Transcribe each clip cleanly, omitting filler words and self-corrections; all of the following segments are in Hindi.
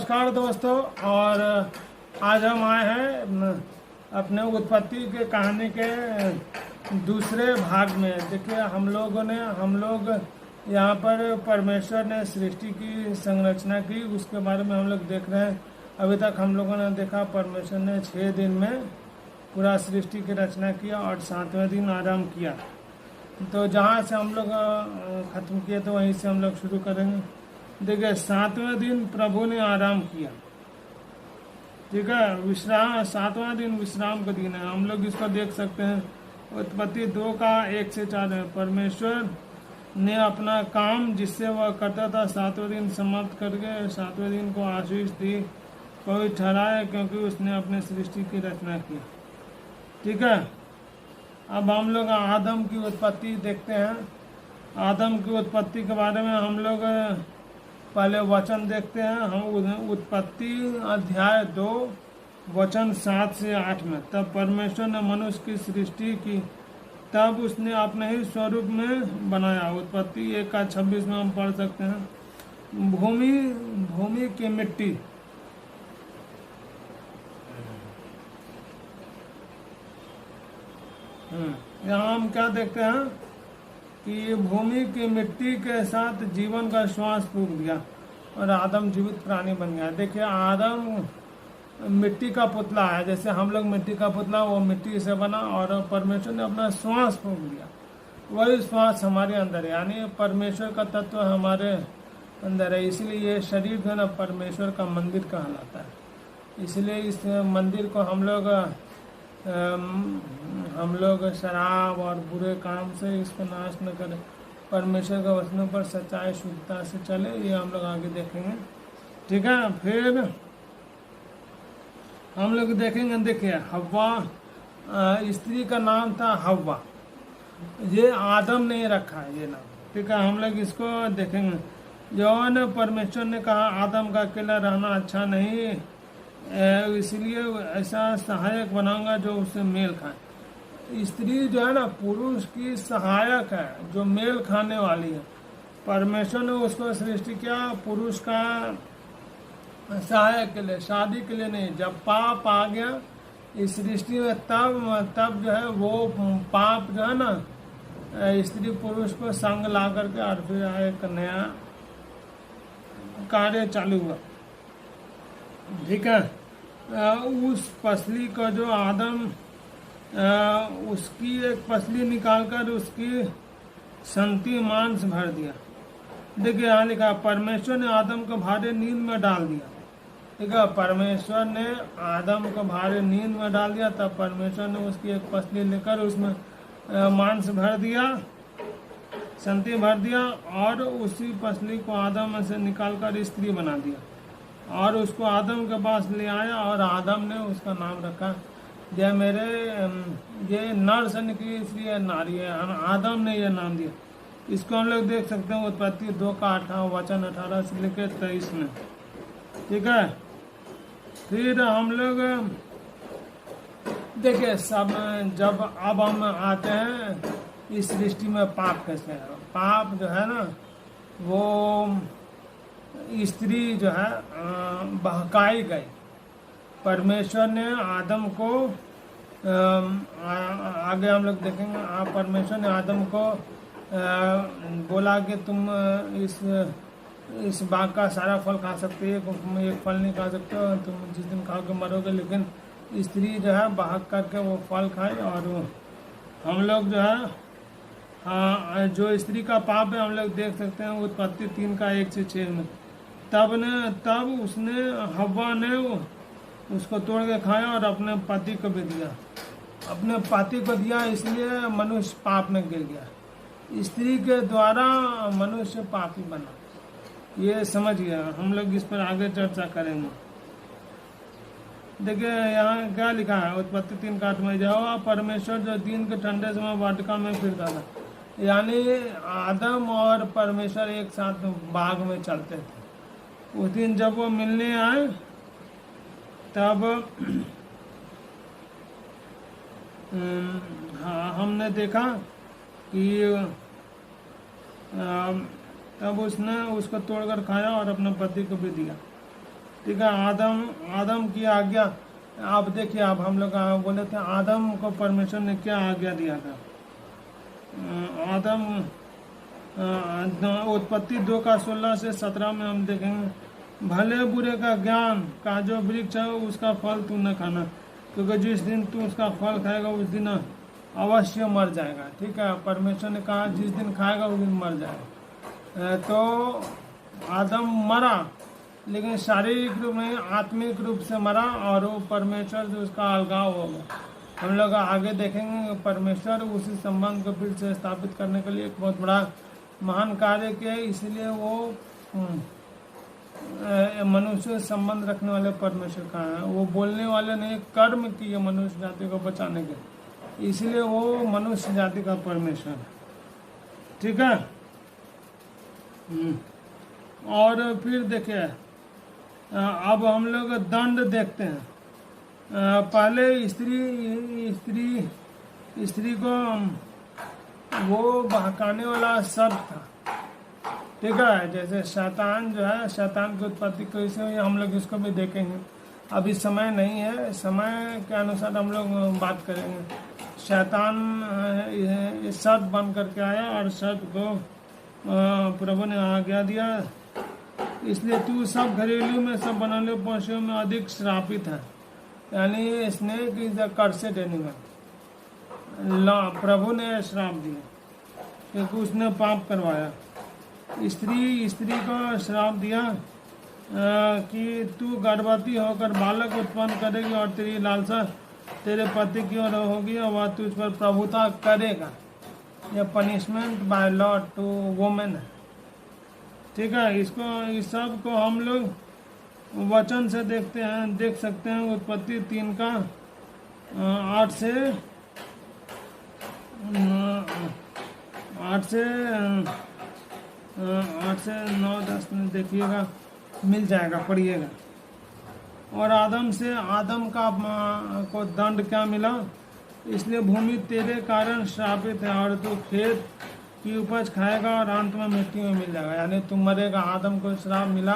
नमस्कार दोस्तों। और आज हम आए हैं अपने उत्पत्ति के कहानी के दूसरे भाग में। देखिए हम लोग यहाँ पर परमेश्वर ने सृष्टि की संरचना की, उसके बारे में हम लोग देख रहे हैं। अभी तक हम लोगों ने देखा परमेश्वर ने 6 दिन में पूरा सृष्टि की रचना किया और 7वें दिन आराम किया। तो जहाँ से हम लोग ख़त्म किए तो वहीं से हम लोग शुरू करेंगे। देखिए 7वें दिन प्रभु ने आराम किया, ठीक है। विश्राम 7वां दिन विश्राम का दिन है। हम लोग इसको देख सकते हैं उत्पत्ति 2 का 1 से 4 है। परमेश्वर ने अपना काम जिससे वह करता था 7वें दिन समाप्त करके 7वें दिन को आशीष दी, कोई ठहराया क्योंकि उसने अपने सृष्टि की रचना की, ठीक है। अब हम लोग आदम की उत्पत्ति देखते हैं। आदम की उत्पत्ति के बारे में हम लोग पहले वचन देखते हैं। हम उत्पत्ति अध्याय 2 वचन 7 से 8 में, तब परमेश्वर ने मनुष्य की सृष्टि की, तब उसने अपने ही स्वरूप में बनाया। उत्पत्ति 1 का 26 में हम पढ़ सकते हैं। भूमि की मिट्टी, यहाँ हम क्या देखते हैं कि भूमि की मिट्टी के साथ जीवन का श्वास फूंक दिया और आदम जीवित प्राणी बन गया। देखिए आदम मिट्टी का पुतला है, जैसे हम लोग मिट्टी का पुतला, वो मिट्टी से बना और परमेश्वर ने अपना श्वास फूंक दिया। वही श्वास हमारे अंदर है, यानी परमेश्वर का तत्व हमारे अंदर है। इसलिए ये शरीर जो है ना परमेश्वर का मंदिर कहलाता है। इसलिए इस मंदिर को हम लोग शराब और बुरे काम से इसको नाश न करें, परमेश्वर के वचनों पर सच्चाई शुद्धता से चले, ये हम लोग आगे देखेंगे, ठीक है। फिर हम लोग देखेंगे, देखिए हव्वा, स्त्री का नाम था हव्वा, ये आदम ने रखा है ये नाम, ठीक है। हम लोग इसको देखेंगे। जो परमेश्वर ने कहा आदम का अकेला रहना अच्छा नहीं, इसलिए ऐसा सहायक बनाऊंगा जो उससे मेल खाए। स्त्री जो है ना पुरुष की सहायक है, जो मेल खाने वाली है। परमेश्वर ने उसको सृष्टि किया पुरुष का सहायक के लिए, शादी के लिए नहीं। जब पाप आ गया इस सृष्टि में तब जो है वो पाप जो है ना स्त्री पुरुष को संग ला करके और फिर एक नया कार्य चालू हुआ, ठीक है। उस पसली को जो आदम उसकी एक पसली निकालकर उसकी संति मांस भर दिया। देखिए यहाँ लिखा परमेश्वर ने आदम को भारी नींद में डाल दिया, ठीक है। परमेश्वर ने आदम को भारी नींद में डाल दिया, तब परमेश्वर ने उसकी एक पसली लेकर उसमें मांस भर दिया, संति भर दिया, और उसी पसली को आदम में से निकालकर स्त्री बना दिया और उसको आदम के पास ले आया और आदम ने उसका नाम रखा ये नर से निकली इसलिए नारी है, आदम ने ये नाम दिया। इसको हम लोग देख सकते हैं उत्पत्ति 2 का 8 वचन 18 से लेकर 23 में, ठीक है। फिर हम लोग देखिए जब अब हम आते हैं इस सृष्टि में पाप कैसे है। पाप जो है ना वो स्त्री जो है बहकाई गई। परमेश्वर ने आदम को आगे हम लोग देखेंगे, परमेश्वर ने आदम को बोला कि तुम इस बाग का सारा फल खा सकते हो, एक फल नहीं खा सकते हो, तुम जिस दिन खाओगे मरोगे। लेकिन स्त्री जो है बहक करके वो फल खाई और हम लोग जो है जो स्त्री का पाप है हम लोग देख सकते हैं उत्पत्ति 3 का 1 से 6 में। तब उसने हव्वा ने उसको तोड़ के खाया और अपने पति को भी दिया। अपने पति को दिया इसलिए मनुष्य पाप में गिर गया। स्त्री के द्वारा मनुष्य पापी बना, ये समझिए। हम लोग इस पर आगे चर्चा करेंगे। देखिए यहाँ क्या लिखा है उत्पत्ति 3 का 8 में, यहोवा परमेश्वर जो दिन के ठंडे समय वाटिका में फिरता था, यानी आदम और परमेश्वर एक साथ बाग में चलते थे। उस दिन जब वो मिलने आए तब हमने देखा कि तब उसने उसको तोड़कर खाया और अपने पति को भी दिया। ठीक है। आदम की आज्ञा, आप देखिए, आप हम लोग बोले थे आदम को परमेश्वर ने क्या आज्ञा दिया था। आदम उत्पत्ति 2:16 से 17 में हम देखेंगे, भले बुरे का ज्ञान का जो वृक्ष है उसका फल तू न खाना, क्योंकि जिस दिन तू उसका फल खाएगा उस दिन अवश्य मर जाएगा। ठीक है, परमेश्वर ने कहा जिस दिन खाएगा उस दिन मर जाएगा। तो आदम मरा, लेकिन शारीरिक रूप में आत्मिक रूप से मरा, और वो परमेश्वर से उसका अलगाव हो गया। हम लोग आगे देखेंगे परमेश्वर उसी संबंध को फिर से स्थापित करने के लिए एक बहुत बड़ा महान कार्य किया, इसलिए वो मनुष्य से संबंध रखने वाले परमेश्वर कहाँ है। वो बोलने वाले ने कर्म किए मनुष्य जाति को बचाने के, इसलिए वो मनुष्य जाति का परमेश्वर है। ठीक है। और फिर देखिए, अब हम लोग दंड देखते हैं। पहले स्त्री को वो बहकाने वाला शब्द था। ठीक है, जैसे शैतान जो है, शैतान की उत्पत्ति कैसे हुई हम लोग इसको भी देखेंगे। अभी समय नहीं है, समय के अनुसार हम लोग बात करेंगे। शैतान इस शब्द बन करके आया और शब्द को प्रभु ने आज्ञा दिया, इसलिए तू सब घरेलू में, सब बनाने पशुओं में अधिक श्रापित है। यानी स्नेक इज द कर्सेड एनिमल। प्रभु ने श्राप दिया क्योंकि उसने पाप करवाया। स्त्री को श्राप दिया कि तू गर्भवती होकर बालक उत्पन्न करेगी और तेरी लालसा तेरे पति की ओर होगी और वह तुझ पर प्रभुता करेगा। यह punishment by law to women है। ठीक है, इस सब को हम लोग वचन से देख सकते हैं। उत्पत्ति 3 का 8 से 9-10 में देखिएगा, मिल जाएगा, पढ़िएगा। और आदम को दंड क्या मिला, इसलिए भूमि तेरे कारण श्रापित है और तू खेत की उपज खाएगा और अंत में मिट्टी में मिल जाएगा। यानी तू मरेगा। आदम को श्राप मिला।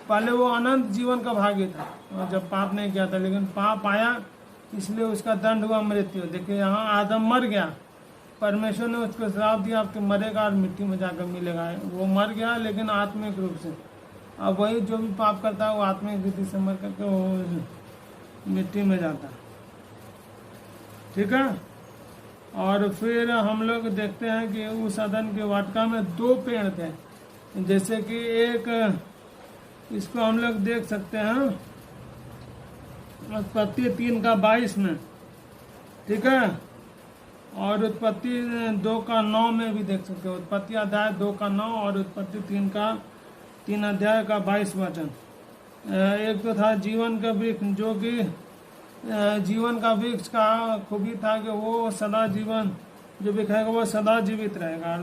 पहले वो अनंत जीवन का भागी था और जब पाप नहीं किया था, लेकिन पाप आया इसलिए उसका दंड हुआ मृत्यु। देखिए यहाँ आदम मर गया, परमेश्वर ने उसको श्राप दिया, अब तो मरेगा और मिट्टी में जाकर मिलेगा। वो मर गया लेकिन आत्मिक रूप से। अब वही जो भी पाप करता है वो आत्मिक रीति से मर करके वो मिट्टी में जाता है। ठीक है। और फिर हम लोग देखते हैं कि उस अदन के वाटिका में 2 पेड़ थे, जैसे कि एक, इसको हम लोग देख सकते हैं उत्पत्ति 3 का 22 में। ठीक है, और उत्पत्ति 2 का 9 में भी देख सकते हो। उत्पत्ति अध्याय 2 का 9 और उत्पत्ति 3 अध्याय का 22 वचन। एक तो था जीवन का वृक्ष, जो कि जीवन का वृक्ष का खूबी था कि वो सदा जीवन जो भी खाएगा वो सदा जीवित रहेगा। और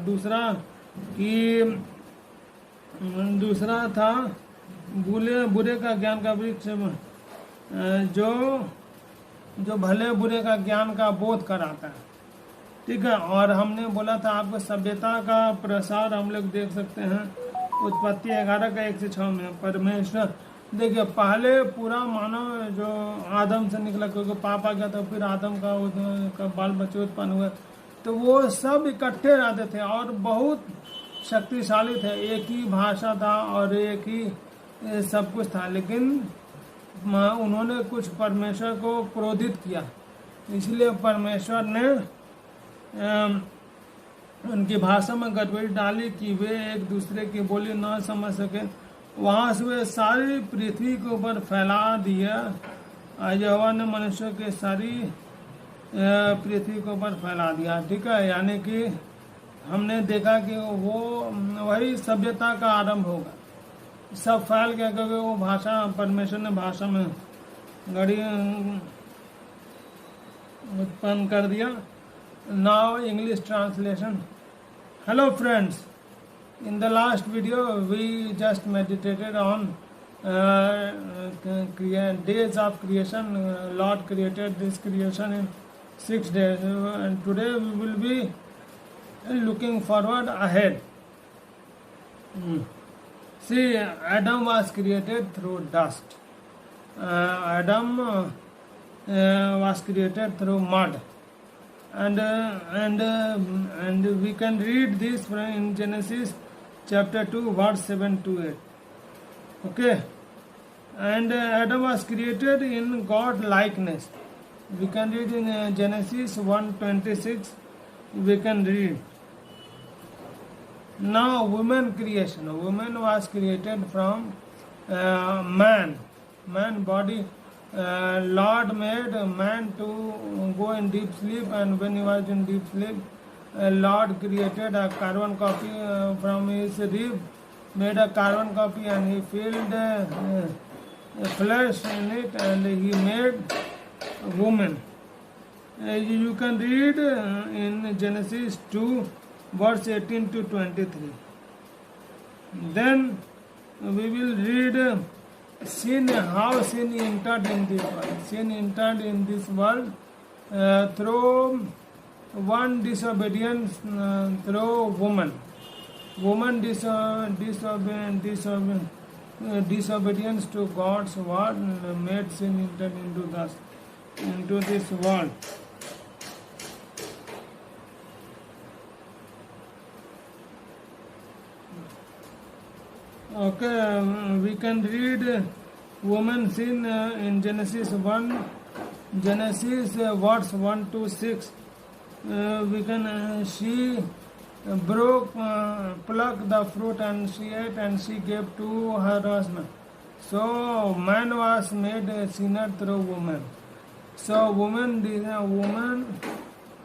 दूसरा था बुरे का ज्ञान का वृक्ष, जो भले बुरे का ज्ञान का बोध कराता है। ठीक है, और हमने बोला था आपको सभ्यता का प्रसार हम लोग देख सकते हैं उत्पत्ति 11 का 1 से 6 में। परमेश्वर देखिए, पहले पूरा मानव जो आदम से निकला, क्योंकि पाप आ गया था, फिर आदम का बाल बच्चे उत्पन्न हुए, तो वो सब इकट्ठे रहते थे और बहुत शक्तिशाली थे। एक ही भाषा था और एक ही सब कुछ था, लेकिन उन्होंने कुछ परमेश्वर को क्रोधित किया, इसलिए परमेश्वर ने उनकी भाषा में गड़बड़ी डाली कि वे एक दूसरे की बोली न समझ सके। वहाँ से वे सारी पृथ्वी के ऊपर फैला दिया। यहोवा ने मनुष्य के सारी पृथ्वी के ऊपर फैला दिया। ठीक है, यानी कि हमने देखा कि वो वही सभ्यता का आरंभ होगा। सब फैल गया क्योंकि वो भाषा, परमेश्वर ने भाषा में गड़ी उत्पन्न कर दिया। Now English translation. Hello friends, in the last video we just meditated on days of creation. Lord created this creation in 6 days, and today we will be looking forward ahead. See, Adam was created through dust. Adam was created through mud, and we can read this in Genesis chapter 2 verse 7 to 8. Okay, and Adam was created in God likeness. We can read in Genesis 1:26. We can read. Now woman creation. Woman was created from man body. Lord made man to go in deep sleep, and when he was in deep sleep, Lord created a carbon copy from his rib, made a carbon copy, and he filled flesh in it, and he made woman. You can read in Genesis 2 verse 18 to 23. Then we will read sin, how sin entered in this world. Sin entered in this world through one disobedience, through woman. Woman disobedience to God's word made sin entered into this world. Okay, we can read woman sin in Genesis 1, Genesis verse 1 to 6. We can she plucked the fruit, and she ate, and she gave to her husband. So man was made a sinner through woman. So woman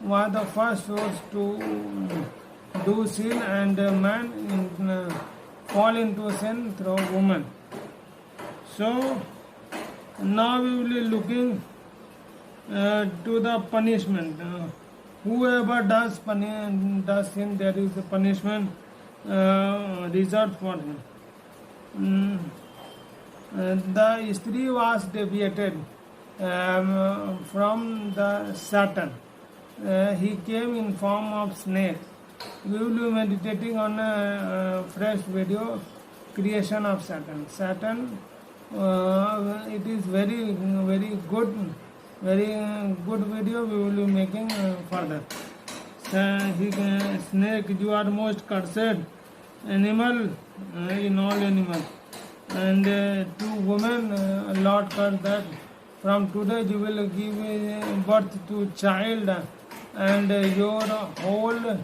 was the first source to do sin, and man fall into sin through woman. So now we will be looking to the punishment. Whoever does sin, there is a punishment reserved for him. The Istri was deviated from the Satan. He came in form of snake. We will be meditating on a fresh video, creation of Satan. Satan, it is very good video we will be making further. Snake, you are most cursed animal in all animals. And to women, Lord cursed that from today you will give birth to child, and your whole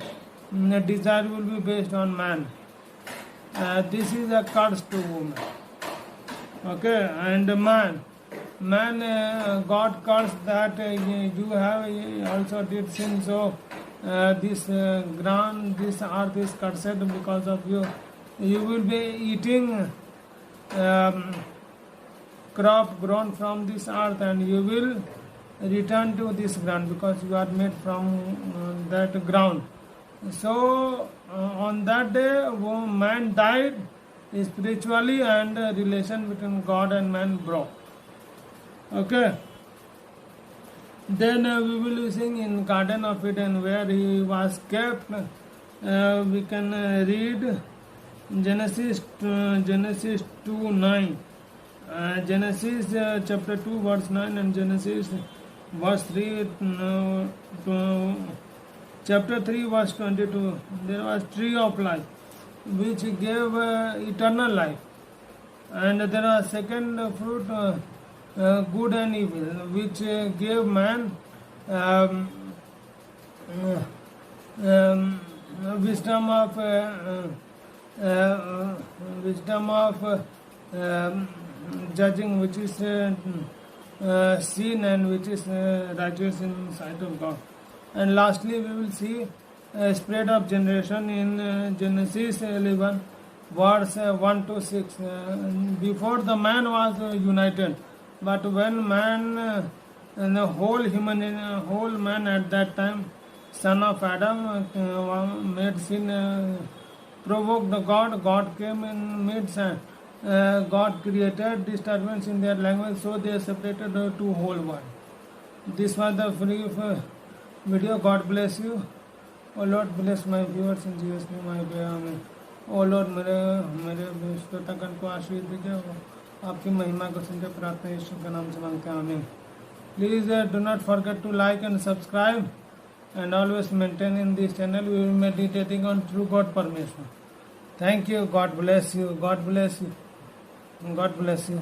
desire will be based on man. This is a curse to woman. Okay, and man, God cursed that you have also did sin, so this earth is cursed because of you. You will be eating crop grown from this earth, and you will return to this ground because you are made from that ground. So on that day, man died spiritually, and relation between God and man broke. Okay. Then we will be seeing in Garden of Eden where he was kept. We can read Genesis 2:9. Genesis chapter 2 verse 9, and Genesis verse 3 chapter 3 verse 22. There was tree of life which gave eternal life, and there was second fruit, good and evil, which gave man wisdom of judging, which is sin, and which is righteous in sight of God. And lastly, we will see spread of generation in Genesis 11 verse 1 to 6. Before, the man was united, but when man and the whole man at that time, son of Adam, made sin, provoked God came in midst, and God created disturbance in their language, so they separated the two whole world. This was the brief video. God bless you. Oh Lord, bless my viewers in Jesus' name I pray. Amen. Oh Lord, मेरे श्रोतागण को आशीर्वाद दीजिए आपकी महिमा को सुनकर प्रार्थना यीशु के नाम से मांगते हैं, आमीन। Please do not forget to like and subscribe and always maintain in this channel. We will be meditating on true God permission. Thank you. God bless you. God bless you. God bless you.